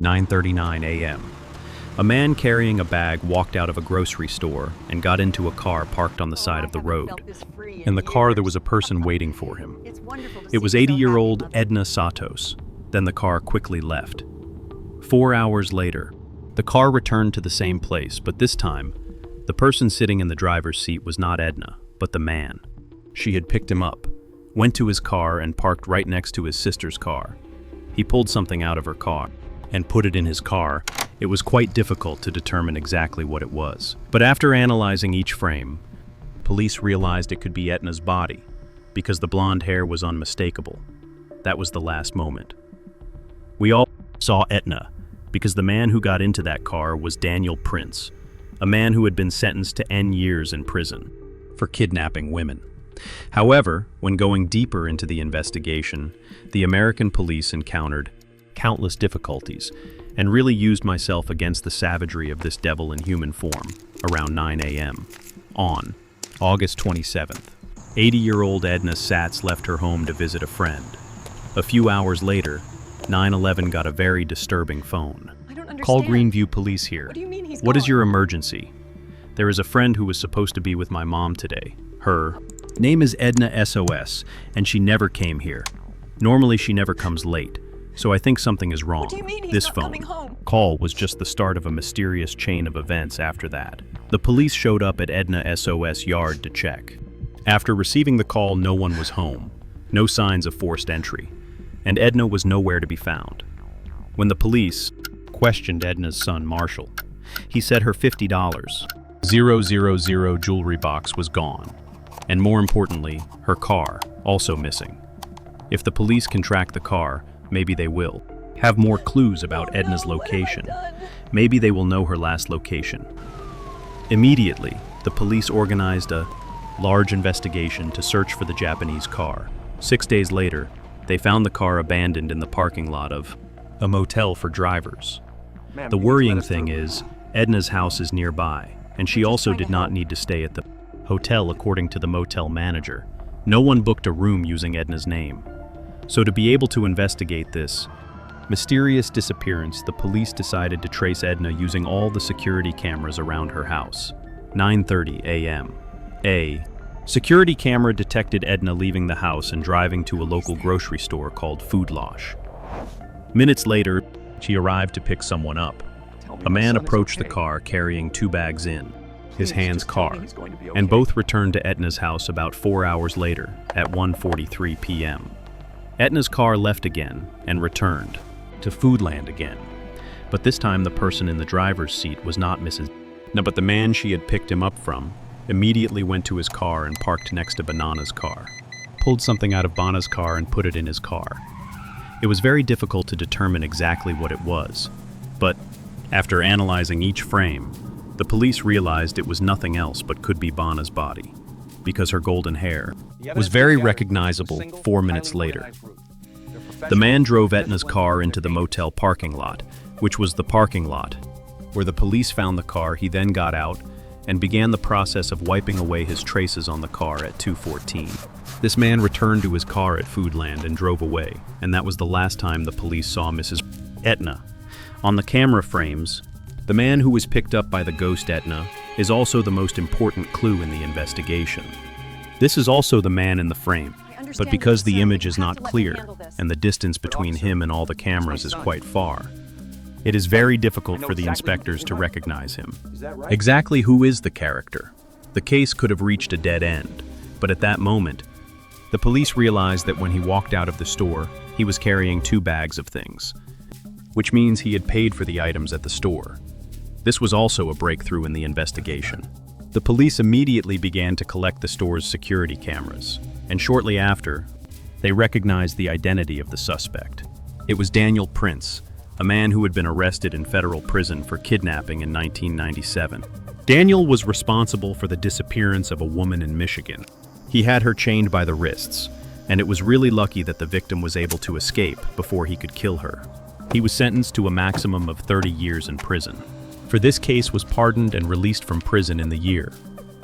9:39 a.m. A man carrying a bag walked out of a grocery store and got into a car parked on the side of the road. In the car, there was a person waiting for him. It was 80-year-old Edna Satos. Then the car quickly left. 4 hours later, the car returned to the same place, but this time, the person sitting in the driver's seat was not Edna, but the man. She had picked him up, went to his car and parked right next to his sister's car. He pulled something out of her car and put it in his car. It was quite difficult to determine exactly what it was. But after analyzing each frame, police realized it could be Edna's body because the blonde hair was unmistakable. That was the last moment. We all saw Edna because the man who got into that car was Daniel Prince, a man who had been sentenced to N years in prison for kidnapping women. However, when going deeper into the investigation, the American police encountered countless difficulties and really used myself against the savagery of this devil in human form around 9 a.m. on August 27th. 80-year-old Edna Satos left her home to visit a friend. A few hours later, 911 got a very disturbing phone. Call Greenview police here. What do you mean he's What is gone? your emergency? There is a friend who was supposed to be with my mom today. Her name is Edna SOS, and she never came here. Normally she never comes late, so I think something is wrong. What do you mean he's This not phone coming home? call was just the start of a mysterious chain of events after that. The police showed up at Edna SOS yard to check. After receiving the call, no one was home, no signs of forced entry, and Edna was nowhere to be found. When the police questioned Edna's son Marshall, he said her $50,000 jewelry box was gone, and more importantly, her car, also missing. If the police can track the car, maybe they will have more clues about Edna's location. Maybe they will know her last location. Immediately, the police organized a large investigation to search for the Japanese car. 6 days later, they found the car abandoned in the parking lot of a motel for drivers. The worrying thing is, Edna's house is nearby, and she also did not need to stay at the hotel according to the motel manager. No one booked a room using Edna's name. So to be able to investigate this mysterious disappearance, the police decided to trace Edna using all the security cameras around her house. 9:30 a.m. A security camera detected Edna leaving the house and driving to a local grocery store called Food Losh. Minutes later, she arrived to pick someone up. A man approached the car carrying 2 bags in his hand's car, and both returned to Edna's house about 4 hours later at 1:43 p.m. Edna's car left again and returned to Foodland again, but this time the person in the driver's seat was not Mrs. No, but the man she had picked him up from immediately went to his car and parked next to Banana's car, pulled something out of Banana's car and put it in his car. It was very difficult to determine exactly what it was, but after analyzing each frame, the police realized it was nothing else but could be Banana's body, because her golden hair was very recognizable 4 minutes later. The man drove Edna's car into the motel parking lot, which was the parking lot where the police found the car. He then got out and began the process of wiping away his traces on the car at 2:14. This man returned to his car at Foodland and drove away, and that was the last time the police saw Mrs. Edna. On the camera frames, the man who was picked up by the ghost Edna is also the most important clue in the investigation. This is also the man in the frame, but because the image is not clear and the distance between him and all the cameras is quite far, it is very difficult for the inspectors to recognize him. Exactly who is the character? The case could have reached a dead end, but at that moment, the police realized that when he walked out of the store, he was carrying 2 bags of things, which means he had paid for the items at the store. This was also a breakthrough in the investigation. The police immediately began to collect the store's security cameras, and shortly after, they recognized the identity of the suspect. It was Daniel Prince, a man who had been arrested in federal prison for kidnapping in 1997. Daniel was responsible for the disappearance of a woman in Michigan. He had her chained by the wrists, and it was really lucky that the victim was able to escape before he could kill her. He was sentenced to a maximum of 30 years in prison. For this case was pardoned and released from prison in the year,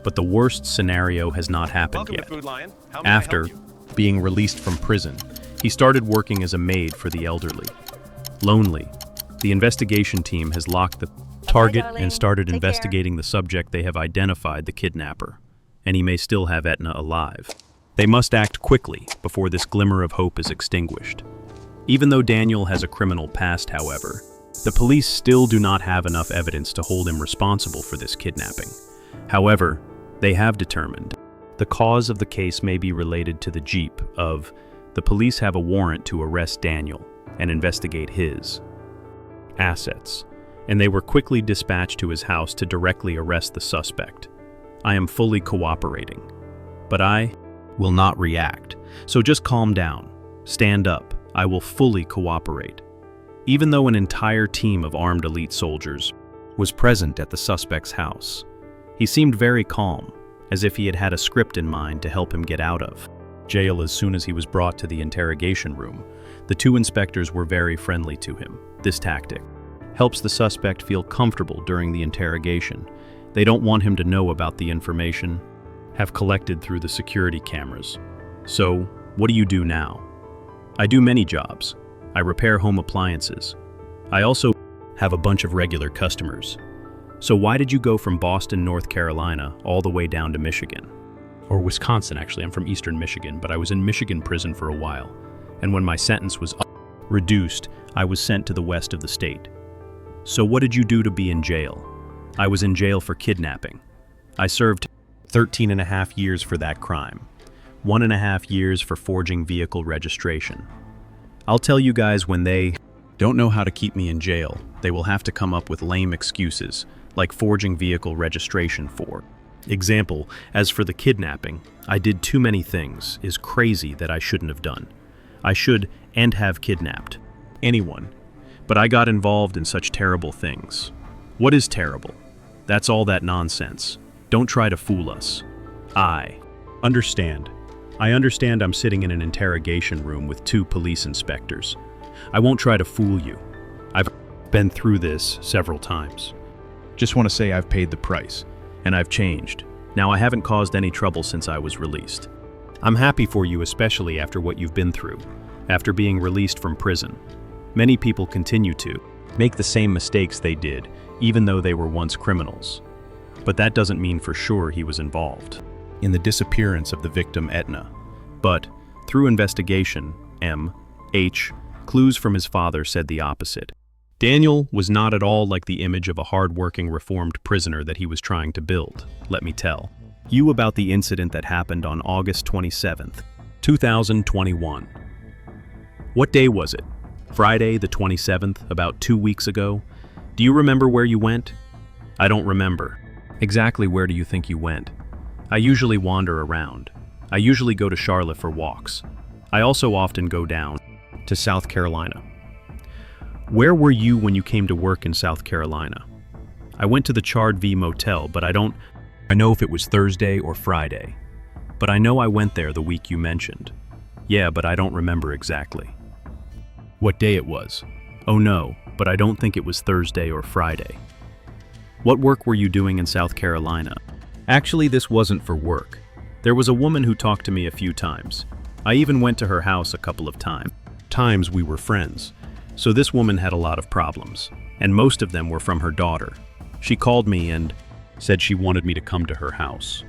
but the worst scenario has not happened yet. After being released from prison, he started working as a maid for the elderly. Lonely, The investigation team has locked the target and started investigating the subject. They have identified the kidnapper, and he may still have Edna alive. They must act quickly before this glimmer of hope is extinguished. Even though Daniel has a criminal past, however, the police still do not have enough evidence to hold him responsible for this kidnapping. However, they have determined the cause of the case may be related to the Jeep of the police have a warrant to arrest Daniel and investigate his assets, and they were quickly dispatched to his house to directly arrest the suspect. I am fully cooperating, but I will not react, so just calm down, stand up, I will fully cooperate. Even though an entire team of armed elite soldiers was present at the suspect's house, he seemed very calm, as if he had had a script in mind to help him get out of jail. As soon as he was brought to the interrogation room, the two inspectors were very friendly to him. This tactic helps the suspect feel comfortable during the interrogation. They don't want him to know about the information have collected through the security cameras. So, what do you do now? I do many jobs. I repair home appliances. I also have a bunch of regular customers. So why did you go from Boston, North Carolina, all the way down to Michigan? Or Wisconsin, actually. I'm from Eastern Michigan, but I was in Michigan prison for a while. And when my sentence was reduced, I was sent to the west of the state. So what did you do to be in jail? I was in jail for kidnapping. I served 13.5 years for that crime. 1.5 years for forging vehicle registration. I'll tell you guys, when they don't know how to keep me in jail, they will have to come up with lame excuses, like forging vehicle registration for example. As for the kidnapping, I did too many things is crazy that I shouldn't have done. I should and have kidnapped anyone, but I got involved in such terrible things. What is terrible? That's all that nonsense. Don't try to fool us. I understand I'm sitting in an interrogation room with 2 police inspectors. I won't try to fool you. I've been through this several times. Just want to say I've paid the price, and I've changed. Now I haven't caused any trouble since I was released. I'm happy for you, especially after what you've been through, after being released from prison. Many people continue to make the same mistakes they did, even though they were once criminals. But that doesn't mean for sure he was involved in the disappearance of the victim Edna. But through investigation, clues from his father said the opposite. Daniel was not at all like the image of a hard-working reformed prisoner that he was trying to build. Let me tell you about the incident that happened on August 27th, 2021. What day was it? Friday the 27th, about 2 weeks ago. Do you remember where you went? I don't remember. Exactly where do you think you went? I usually wander around. I usually go to Charlotte for walks. I also often go down to South Carolina. Where were you when you came to work in South Carolina? I went to the Chard V Motel, but I know if it was Thursday or Friday. But I know I went there the week you mentioned. Yeah, but I don't remember exactly what day it was. Oh no, but I don't think it was Thursday or Friday. What work were you doing in South Carolina? Actually, this wasn't for work. There was a woman who talked to me a few times. I even went to her house a couple of times we were friends. So this woman had a lot of problems, and most of them were from her daughter. She called me and said she wanted me to come to her house.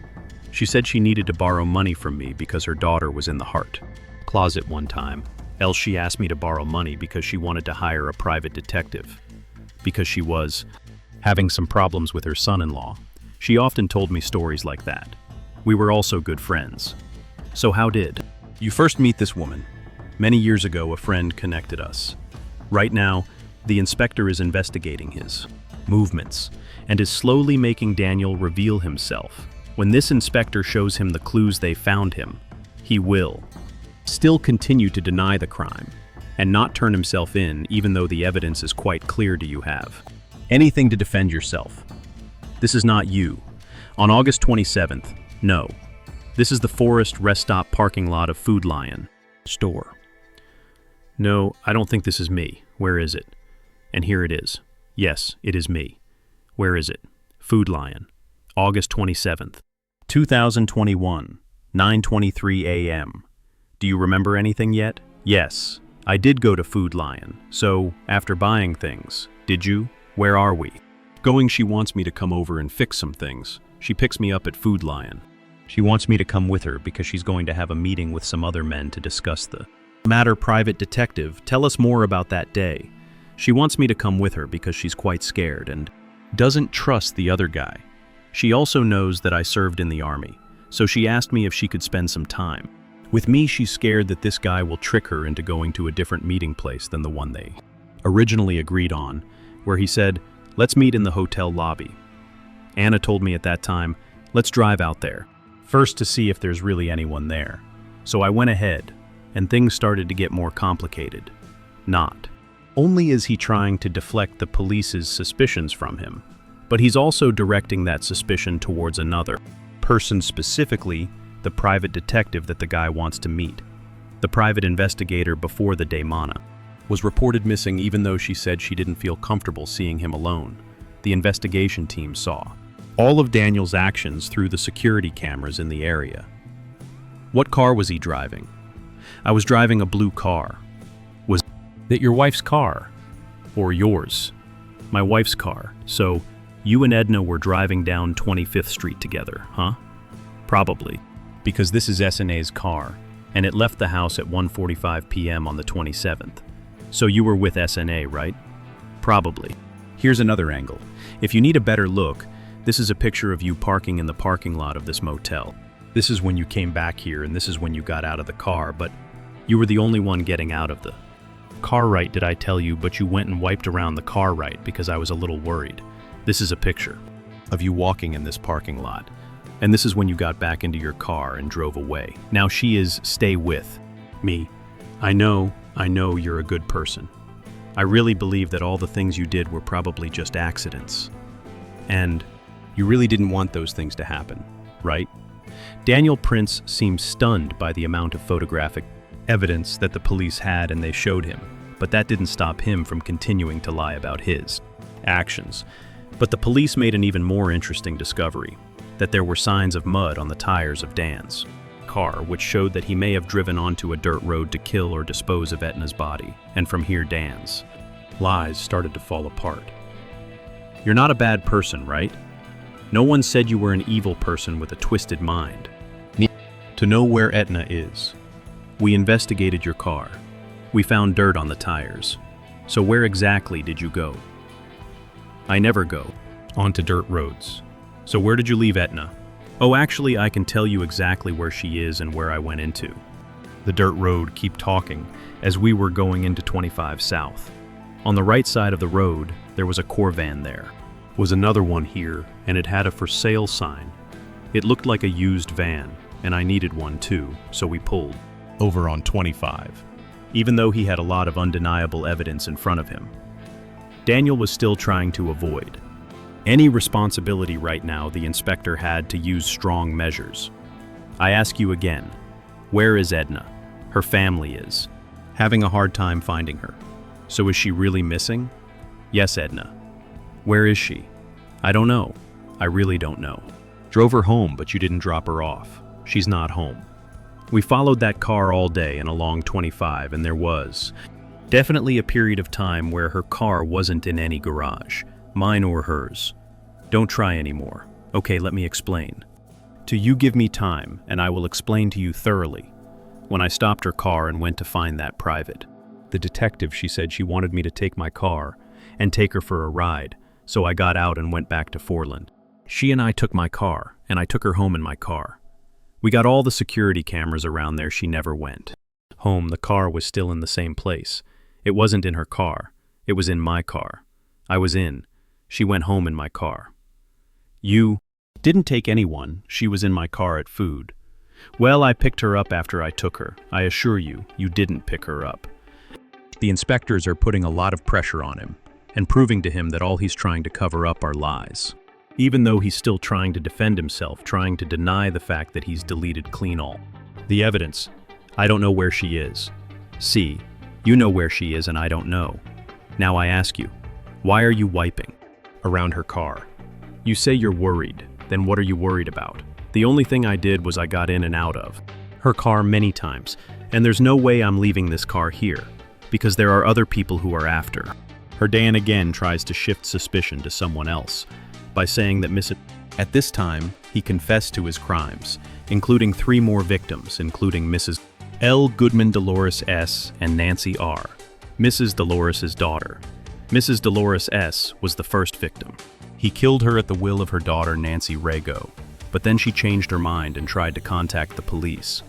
She said she needed to borrow money from me because her daughter was in the heart closet one time. Else she asked me to borrow money because she wanted to hire a private detective. Because she was having some problems with her son-in-law. She often told me stories like that. We were also good friends. So how did you first meet this woman? Many years ago, a friend connected us. Right now, the inspector is investigating his movements and is slowly making Daniel reveal himself. When this inspector shows him the clues they found him, he will still continue to deny the crime and not turn himself in, even though the evidence is quite clear. Do you have anything to defend yourself? This is not you. On August 27th, no. This is the Forest Rest Stop parking lot of Food Lion store. No, I don't think this is me. Where is it? And here it is. Yes, it is me. Where is it? Food Lion. August 27th, 2021, 9:23 a.m. Do you remember anything yet? Yes, I did go to Food Lion, so after buying things, did you? Where are we? Going, she wants me to come over and fix some things. She picks me up at Food Lion. She wants me to come with her because she's going to have a meeting with some other men to discuss the matter. Private detective, tell us more about that day. She wants me to come with her because she's quite scared and doesn't trust the other guy. She also knows that I served in the army, so she asked me if she could spend some time with me. She's scared that this guy will trick her into going to a different meeting place than the one they originally agreed on, where he said, let's meet in the hotel lobby. Anna told me at that time, let's drive out there first to see if there's really anyone there. So I went ahead, and things started to get more complicated. Not only is he trying to deflect the police's suspicions from him, but he's also directing that suspicion towards another person, specifically the private detective that the guy wants to meet. The private investigator before the day Mana was reported missing, even though she said she didn't feel comfortable seeing him alone. The investigation team saw all of Daniel's actions through the security cameras in the area. What car was he driving? I was driving a blue car. Was that your wife's car? Or yours? My wife's car. So you and Edna were driving down 25th Street together, huh? Probably, because this is SNA's car, and it left the house at 1:45 p.m. on the 27th. So you were with SNA, right? Probably. Here's another angle. If you need a better look, this is a picture of you parking in the parking lot of this motel. This is when you came back here, and this is when you got out of the car, but you were the only one getting out of the car, right? Did I tell you? But you went and wiped around the car, right? Because I was a little worried. This is a picture of you walking in this parking lot. And this is when you got back into your car and drove away. Now she is stay with me. I know you're a good person. I really believe that all the things you did were probably just accidents. And you really didn't want those things to happen, right? Daniel Prince seems stunned by the amount of photographic evidence that the police had and they showed him, but that didn't stop him from continuing to lie about his actions. But the police made an even more interesting discovery, that there were signs of mud on the tires of Dan's car, which showed that he may have driven onto a dirt road to kill or dispose of Edna's body. And from here, Dan's lies started to fall apart. You're not a bad person, right? No one said you were an evil person with a twisted mind. To know where Edna is. We investigated your car. We found dirt on the tires. So where exactly did you go? I never go onto dirt roads. So where did you leave Edna? Oh, actually, I can tell you exactly where she is and where I went into. The dirt road. Keep talking. As we were going into 25 South. On the right side of the road, there was a Corvan there. Was another one here, and it had a for sale sign. It looked like a used van, and I needed one too, so we pulled over on 25. Even though he had a lot of undeniable evidence in front of him, Daniel was still trying to avoid any responsibility right now. The inspector had to use strong measures. I ask you again, where is Edna? Her family is having a hard time finding her. So is she really missing? Yes, Edna. Where is she? I don't know. I really don't know. Drove her home, but you didn't drop her off. She's not home. We followed that car all day and along 25, and there was definitely a period of time where her car wasn't in any garage, mine or hers. Don't try anymore. Okay, let me explain. You give me time, and I will explain to you thoroughly. When I stopped her car and went to find that private, the detective, she said she wanted me to take my car and take her for a ride, so I got out and went back to Foreland. She and I took my car, and I took her home in my car. We got all the security cameras around there. She never went home. The car was still in the same place. It wasn't in her car. It was in my car. I was in. She went home in my car. You didn't take anyone. She was in my car at food. Well, I picked her up after I took her. I assure you, you didn't pick her up. The inspectors are putting a lot of pressure on him and proving to him that all he's trying to cover up are lies. Even though he's still trying to defend himself, trying to deny the fact that he's deleted clean all the evidence. I don't know where she is. See, you know where she is and I don't know. Now I ask you, why are you wiping around her car? You say you're worried. Then what are you worried about? The only thing I did was I got in and out of her car many times, and there's no way I'm leaving this car here. because there are other people who are after her. Dan again tries to shift suspicion to someone else by saying that Mrs. At this time, he confessed to his crimes, including 3 more victims, including Mrs. L. Goodman, Dolores S., and Nancy R., Mrs. Dolores's daughter. Mrs. Dolores S. was the first victim. He killed her at the will of her daughter, Nancy Rago, but then she changed her mind and tried to contact the police,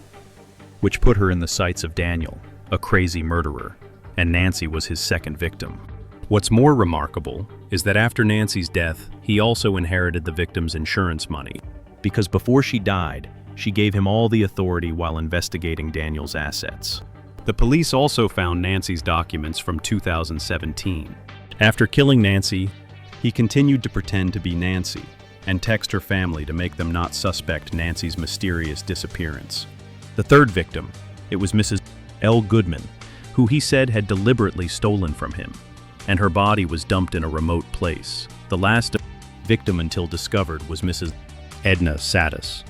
which put her in the sights of Daniel, a crazy murderer, and Nancy was his second victim. What's more remarkable is that after Nancy's death, he also inherited the victim's insurance money, because before she died, she gave him all the authority while investigating Daniel's assets. The police also found Nancy's documents from 2017. After killing Nancy, he continued to pretend to be Nancy and text her family to make them not suspect Nancy's mysterious disappearance. The third victim, it was Mrs. L. Goodman, who he said had deliberately stolen from him, and her body was dumped in a remote place. The last victim until discovered was Mrs. Edna Satos.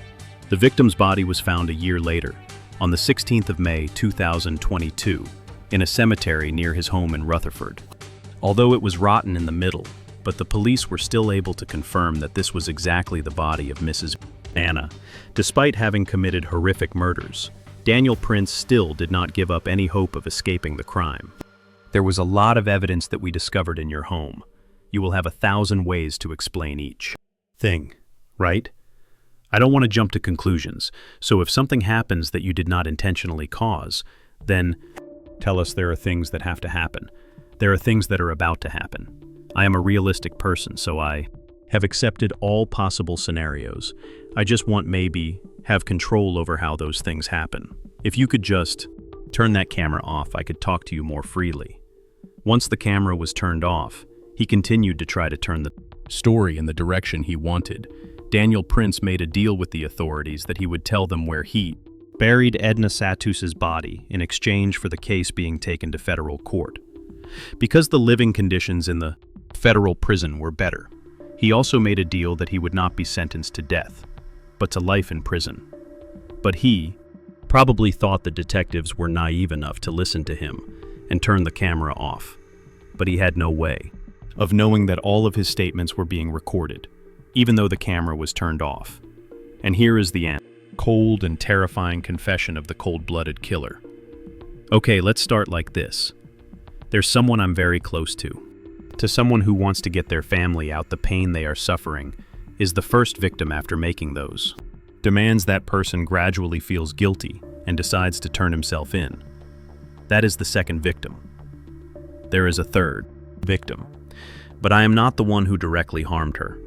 The victim's body was found a year later, on the 16th of May 2022, in a cemetery near his home in Rutherford. Although it was rotten in the middle, but the police were still able to confirm that this was exactly the body of Mrs. Anna. Despite having committed horrific murders, Daniel Prince still did not give up any hope of escaping the crime. There was a lot of evidence that we discovered in your home. You will have 1,000 ways to explain each thing, right? I don't want to jump to conclusions, so if something happens that you did not intentionally cause, then tell us there are things that have to happen. There are things that are about to happen. I am a realistic person, so I have accepted all possible scenarios. I just want maybe have control over how those things happen. If you could just turn that camera off, I could talk to you more freely. Once the camera was turned off, he continued to try to turn the story in the direction he wanted. Daniel Prince made a deal with the authorities that he would tell them where he buried Edna Satos' body in exchange for the case being taken to federal court. Because the living conditions in the federal prison were better, he also made a deal that he would not be sentenced to death, but to life in prison. But he probably thought the detectives were naive enough to listen to him and turn the camera off. But he had no way of knowing that all of his statements were being recorded, even though the camera was turned off. And here is the end. Cold and terrifying confession of the cold-blooded killer. Okay, let's start like this. There's someone I'm very close to. To someone who wants to get their family out the pain they are suffering, is the first victim after making those. Demands that person gradually feels guilty and decides to turn himself in. That is the second victim. There is a third victim, but I am not the one who directly harmed her.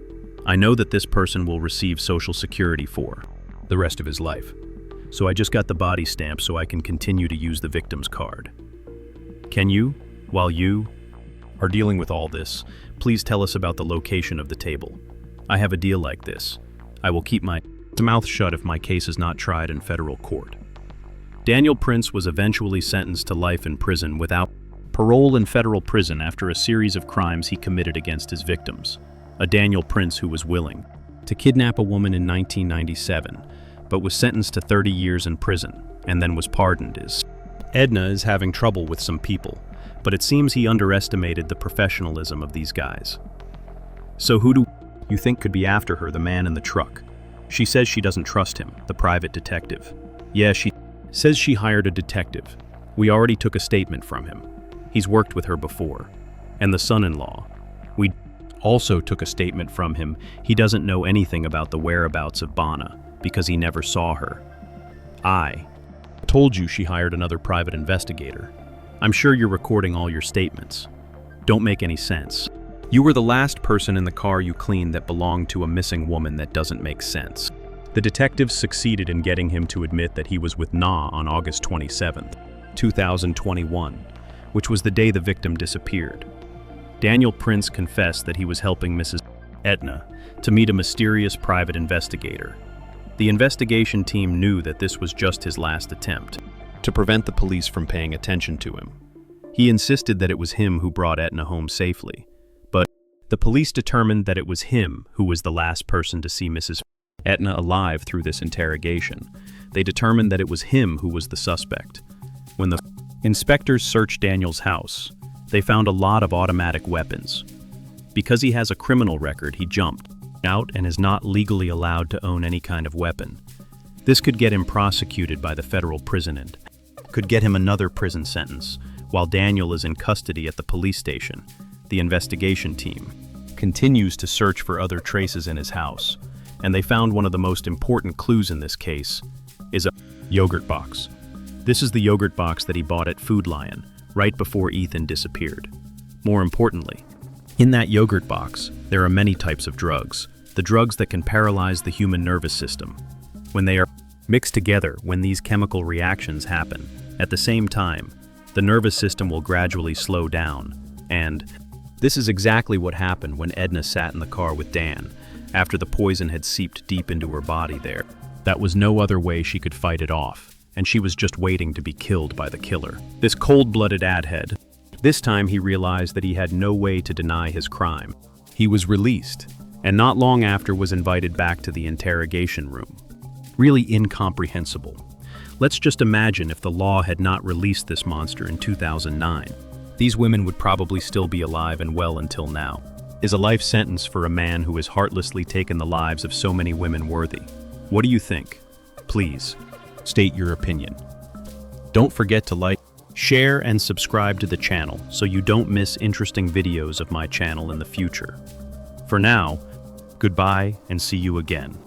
I know that this person will receive Social Security for the rest of his life, so I just got the body stamp so I can continue to use the victim's card. Can you, while you are dealing with all this, please tell us about the location of the table? I have a deal like this. I will keep my mouth shut if my case is not tried in federal court. Daniel Prince was eventually sentenced to life in prison without parole in federal prison after a series of crimes he committed against his victims. A Daniel Prince who was willing to kidnap a woman in 1997, but was sentenced to 30 years in prison and then was pardoned. Edna is having trouble with some people, but it seems he underestimated the professionalism of these guys. So who do you think could be after her? The man in the truck. She says she doesn't trust him, the private detective. Yeah, she says she hired a detective. We already took a statement from him. He's worked with her before. And the son-in-law. We also took a statement from him. He doesn't know anything about the whereabouts of Bana because he never saw her. I told you she hired another private investigator. I'm sure you're recording all your statements. Don't make any sense. You were the last person in the car you cleaned that belonged to a missing woman. That doesn't make sense. The detectives succeeded in getting him to admit that he was with Na on August 27th, 2021, which was the day the victim disappeared. Daniel Prince confessed that he was helping Mrs. Edna to meet a mysterious private investigator. The investigation team knew that this was just his last attempt to prevent the police from paying attention to him. He insisted that it was him who brought Edna home safely, but the police determined that it was him who was the last person to see Mrs. Edna alive through this interrogation. They determined that it was him who was the suspect. When the Inspectors searched Daniel's house. They found a lot of automatic weapons. Because he has a criminal record, he jumped out and is not legally allowed to own any kind of weapon. This could get him prosecuted by the federal prison and could get him another prison sentence, while Daniel is in custody at the police station. The investigation team continues to search for other traces in his house, and they found one of the most important clues in this case is a yogurt box. This is the yogurt box that he bought at Food Lion right before Ethan disappeared. More importantly, in that yogurt box, there are many types of drugs, the drugs that can paralyze the human nervous system. When they are mixed together, when these chemical reactions happen, at the same time, the nervous system will gradually slow down. And this is exactly what happened when Edna sat in the car with Dan, after the poison had seeped deep into her body there. That was no other way she could fight it off, and she was just waiting to be killed by the killer. This cold-blooded adhead. This time he realized that he had no way to deny his crime. He was released, and not long after was invited back to the interrogation room. Really incomprehensible. Let's just imagine if the law had not released this monster in 2009. These women would probably still be alive and well until now. Is a life sentence for a man who has heartlessly taken the lives of so many women worthy? What do you think? Please, state your opinion. Don't forget to like, share, and subscribe to the channel so you don't miss interesting videos of my channel in the future. For now, goodbye and see you again.